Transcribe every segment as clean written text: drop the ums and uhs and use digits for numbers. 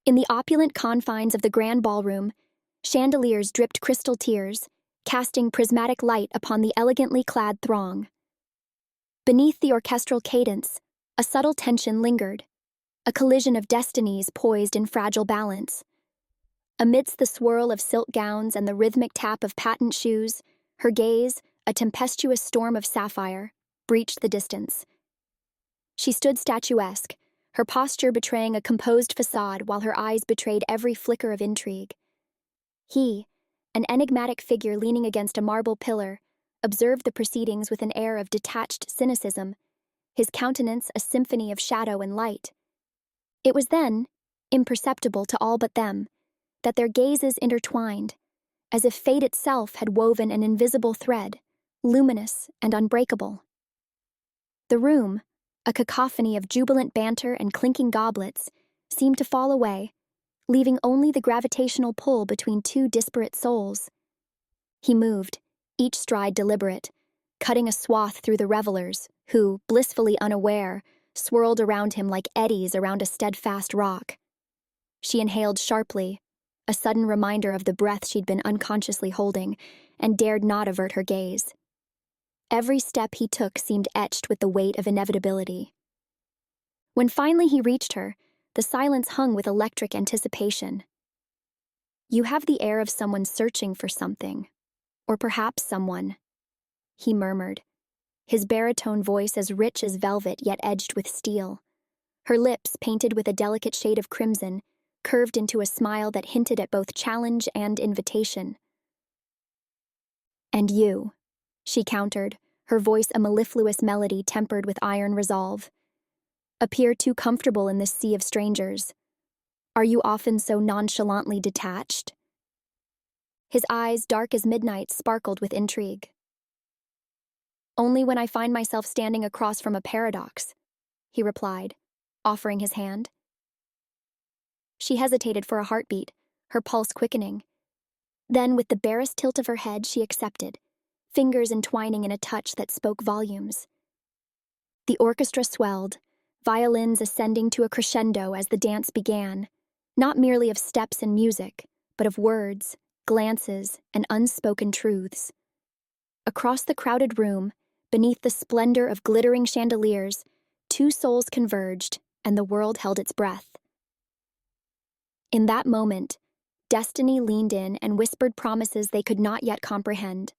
In the opulent confines of the grand ballroom, chandeliers dripped crystal tears, casting prismatic light upon the elegantly clad throng. Beneath the orchestral cadence, a subtle tension lingered, a collision of destinies poised in fragile balance. Amidst the swirl of silk gowns and the rhythmic tap of patent shoes, her gaze, a tempestuous storm of sapphire, breached the distance. She stood statuesque, her posture betraying a composed facade while her eyes betrayed every flicker of intrigue. He, an enigmatic figure leaning against a marble pillar, observed the proceedings with an air of detached cynicism, his countenance a symphony of shadow and light. It was then, imperceptible to all but them, that their gazes intertwined, as if fate itself had woven an invisible thread, luminous and unbreakable. The room, a cacophony of jubilant banter and clinking goblets, seemed to fall away, leaving only the gravitational pull between two disparate souls. He moved, each stride deliberate, cutting a swath through the revelers, who, blissfully unaware, swirled around him like eddies around a steadfast rock. She inhaled sharply, a sudden reminder of the breath she'd been unconsciously holding, and dared not avert her gaze. Every step he took seemed etched with the weight of inevitability. When finally he reached her, the silence hung with electric anticipation. "You have the air of someone searching for something, or perhaps someone," he murmured, his baritone voice as rich as velvet yet edged with steel. Her lips, painted with a delicate shade of crimson, curved into a smile that hinted at both challenge and invitation. "And you," she countered, her voice a mellifluous melody tempered with iron resolve, "appear too comfortable in this sea of strangers. Are you often so nonchalantly detached?" His eyes, dark as midnight, sparkled with intrigue. "Only when I find myself standing across from a paradox," he replied, offering his hand. She hesitated for a heartbeat, her pulse quickening. Then, with the barest tilt of her head, she accepted, fingers entwining in a touch that spoke volumes. The orchestra swelled, violins ascending to a crescendo as the dance began, not merely of steps and music, but of words, glances, and unspoken truths. Across the crowded room, beneath the splendor of glittering chandeliers, two souls converged, and the world held its breath. In that moment, destiny leaned in and whispered promises they could not yet comprehend.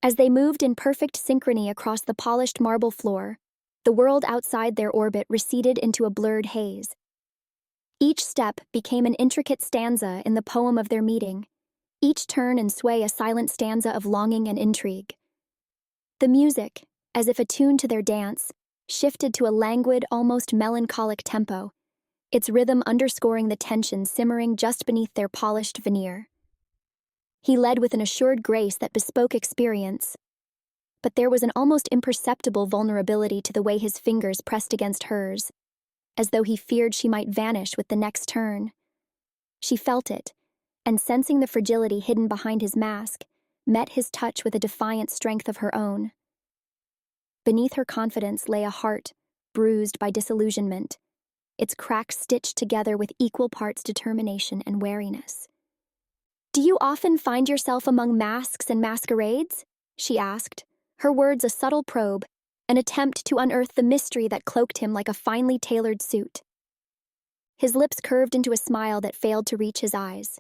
As they moved in perfect synchrony across the polished marble floor, the world outside their orbit receded into a blurred haze. Each step became an intricate stanza in the poem of their meeting, each turn and sway a silent stanza of longing and intrigue. The music, as if attuned to their dance, shifted to a languid, almost melancholic tempo, its rhythm underscoring the tension simmering just beneath their polished veneer. He led with an assured grace that bespoke experience, but there was an almost imperceptible vulnerability to the way his fingers pressed against hers, as though he feared she might vanish with the next turn. She felt it, and sensing the fragility hidden behind his mask, met his touch with a defiant strength of her own. Beneath her confidence lay a heart, bruised by disillusionment, its cracks stitched together with equal parts determination and wariness. "Do you often find yourself among masks and masquerades?" she asked, her words a subtle probe, an attempt to unearth the mystery that cloaked him like a finely tailored suit. His lips curved into a smile that failed to reach his eyes.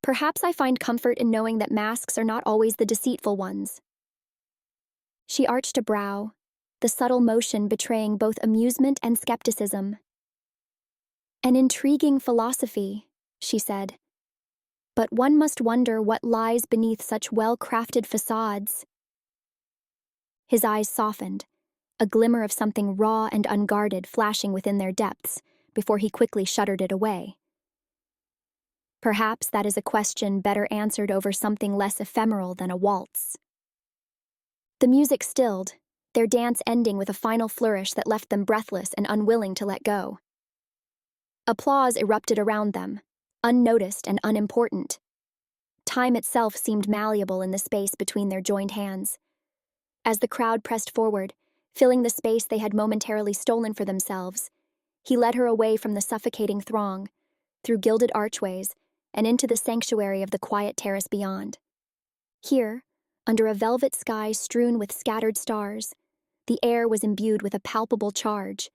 "Perhaps I find comfort in knowing that masks are not always the deceitful ones." She arched a brow, the subtle motion betraying both amusement and skepticism. "An intriguing philosophy," she said. "But one must wonder what lies beneath such well-crafted facades." His eyes softened, a glimmer of something raw and unguarded flashing within their depths, before he quickly shuttered it away. "Perhaps that is a question better answered over something less ephemeral than a waltz." The music stilled, their dance ending with a final flourish that left them breathless and unwilling to let go. Applause erupted around them, unnoticed and unimportant. Time itself seemed malleable in the space between their joined hands. As the crowd pressed forward, filling the space they had momentarily stolen for themselves, He led her away from the suffocating throng, through gilded archways, and into the sanctuary of the quiet terrace beyond. Here, under a velvet sky strewn with scattered stars, the air was imbued with a palpable charge.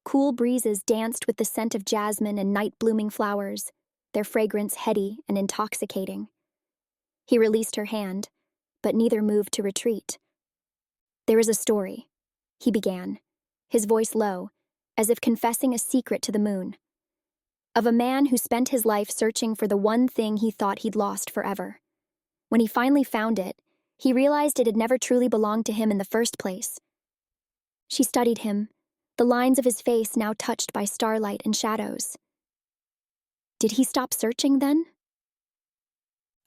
Cool breezes danced with the scent of jasmine and night-blooming flowers, their fragrance heady and intoxicating. He released her hand, but neither moved to retreat. "There is a story," he began, his voice low, as if confessing a secret to the moon, "of a man who spent his life searching for the one thing he thought he'd lost forever. When he finally found it, he realized it had never truly belonged to him in the first place." She studied him, the lines of his face now touched by starlight and shadows. "Did he stop searching, then?"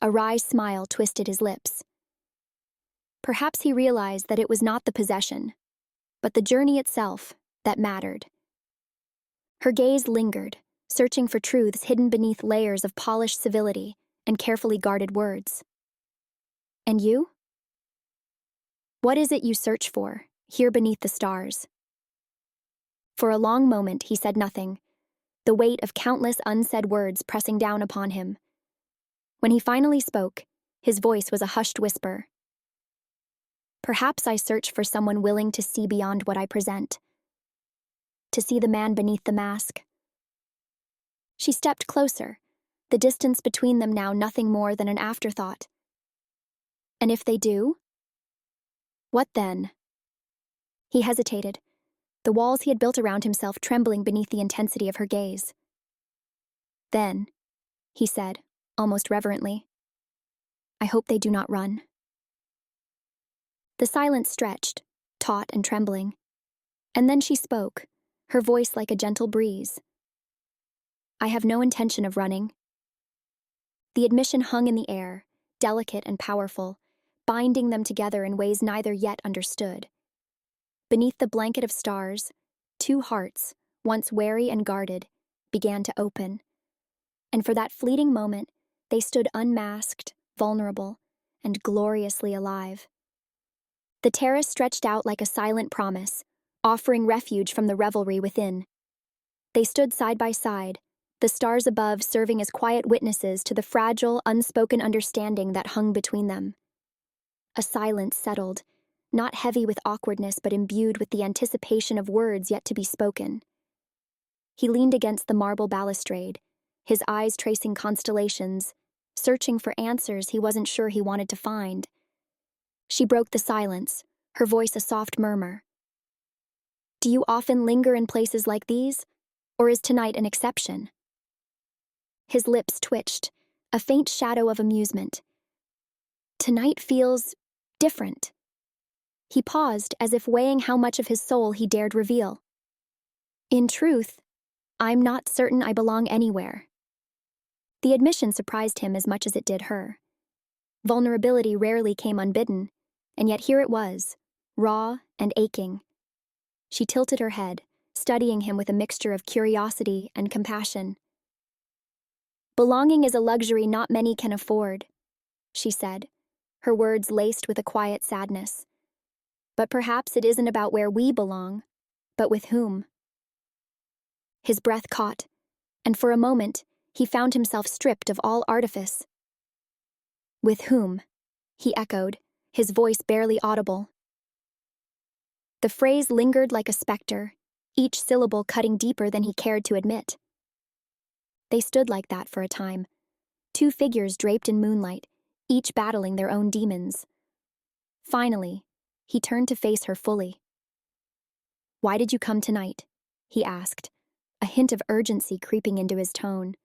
A wry smile twisted his lips. Perhaps he realized that it was not the possession, but the journey itself, that mattered. Her gaze lingered, searching for truths hidden beneath layers of polished civility and carefully guarded words. "And you? What is it you search for, here beneath the stars?" For a long moment he said nothing, the weight of countless unsaid words pressing down upon him. When he finally spoke, his voice was a hushed whisper. "Perhaps I search for someone willing to see beyond what I present. To see the man beneath the mask." She stepped closer, the distance between them now nothing more than an afterthought. "And if they do? What then?" He hesitated, the walls he had built around himself trembling beneath the intensity of her gaze. "Then," he said, almost reverently, "I hope they do not run." The silence stretched, taut and trembling, and then she spoke, her voice like a gentle breeze. "I have no intention of running." The admission hung in the air, delicate and powerful, binding them together in ways neither yet understood. Beneath the blanket of stars, two hearts, once wary and guarded, began to open. And for that fleeting moment, they stood unmasked, vulnerable, and gloriously alive. The terrace stretched out like a silent promise, offering refuge from the revelry within. They stood side by side, the stars above serving as quiet witnesses to the fragile, unspoken understanding that hung between them. A silence settled, not heavy with awkwardness but imbued with the anticipation of words yet to be spoken. He leaned against the marble balustrade, his eyes tracing constellations, searching for answers he wasn't sure he wanted to find. She broke the silence, her voice a soft murmur. "Do you often linger in places like these, or is tonight an exception?" His lips twitched, a faint shadow of amusement. "Tonight feels different." He paused as if weighing how much of his soul he dared reveal. "In truth, I'm not certain I belong anywhere." The admission surprised him as much as it did her. Vulnerability rarely came unbidden, and yet here it was, raw and aching. She tilted her head, studying him with a mixture of curiosity and compassion. "Belonging is a luxury not many can afford," she said, her words laced with a quiet sadness. "But perhaps it isn't about where we belong, but with whom." His breath caught, and for a moment, he found himself stripped of all artifice. "With whom?" he echoed, his voice barely audible. The phrase lingered like a specter, each syllable cutting deeper than he cared to admit. They stood like that for a time, two figures draped in moonlight, each battling their own demons. Finally, he turned to face her fully. "Why did you come tonight?" he asked, a hint of urgency creeping into his tone.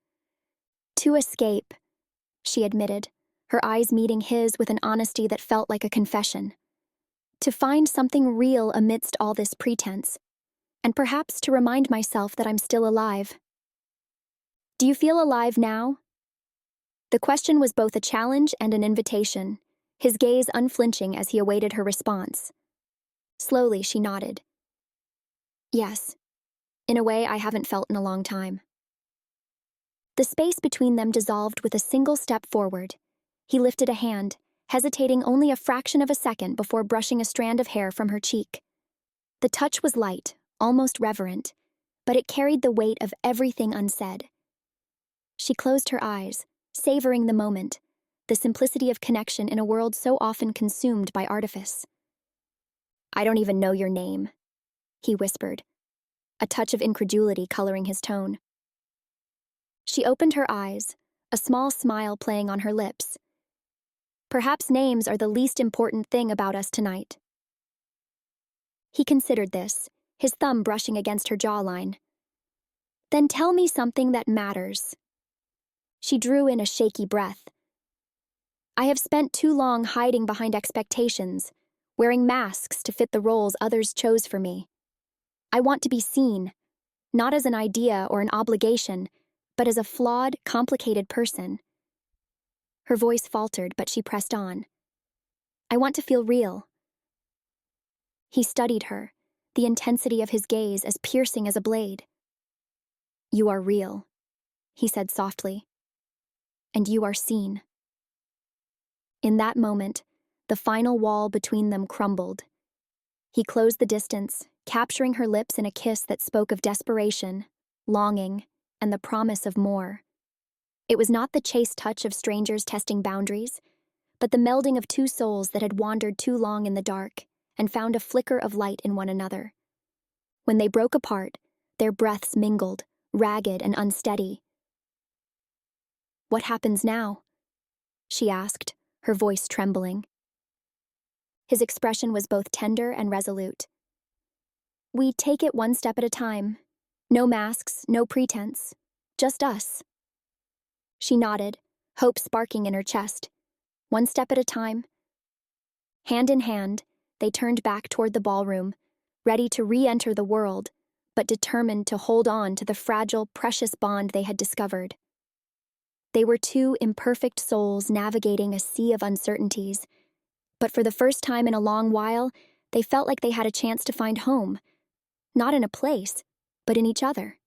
"To escape," she admitted, her eyes meeting his with an honesty that felt like a confession. "To find something real amidst all this pretense, and perhaps to remind myself that I'm still alive." "Do you feel alive now?" The question was both a challenge and an invitation, his gaze unflinching as he awaited her response. Slowly, she nodded. "Yes, in a way I haven't felt in a long time." The space between them dissolved with a single step forward. He lifted a hand, hesitating only a fraction of a second before brushing a strand of hair from her cheek. The touch was light, almost reverent, but it carried the weight of everything unsaid. She closed her eyes, savoring the moment, the simplicity of connection in a world so often consumed by artifice. "I don't even know your name," he whispered, a touch of incredulity coloring his tone. She opened her eyes, a small smile playing on her lips. "Perhaps names are the least important thing about us tonight." He considered this, his thumb brushing against her jawline. "Then tell me something that matters." She drew in a shaky breath. "I have spent too long hiding behind expectations, wearing masks to fit the roles others chose for me. I want to be seen, not as an idea or an obligation, but as a flawed, complicated person." Her voice faltered, but she pressed on. "I want to feel real." He studied her, the intensity of his gaze as piercing as a blade. "You are real," he said softly. "And you are seen." In that moment, the final wall between them crumbled. He closed the distance, capturing her lips in a kiss that spoke of desperation, longing, and the promise of more. It was not the chaste touch of strangers testing boundaries, but the melding of two souls that had wandered too long in the dark and found a flicker of light in one another. When they broke apart, their breaths mingled, ragged and unsteady. "What happens now?" she asked, her voice trembling. His expression was both tender and resolute. "We take it one step at a time. No masks, no pretense. Just us." She nodded, hope sparking in her chest. One step at a time. Hand in hand, they turned back toward the ballroom, ready to re-enter the world, but determined to hold on to the fragile, precious bond they had discovered. They were two imperfect souls navigating a sea of uncertainties, but for the first time in a long while, they felt like they had a chance to find home, not in a place, but in each other.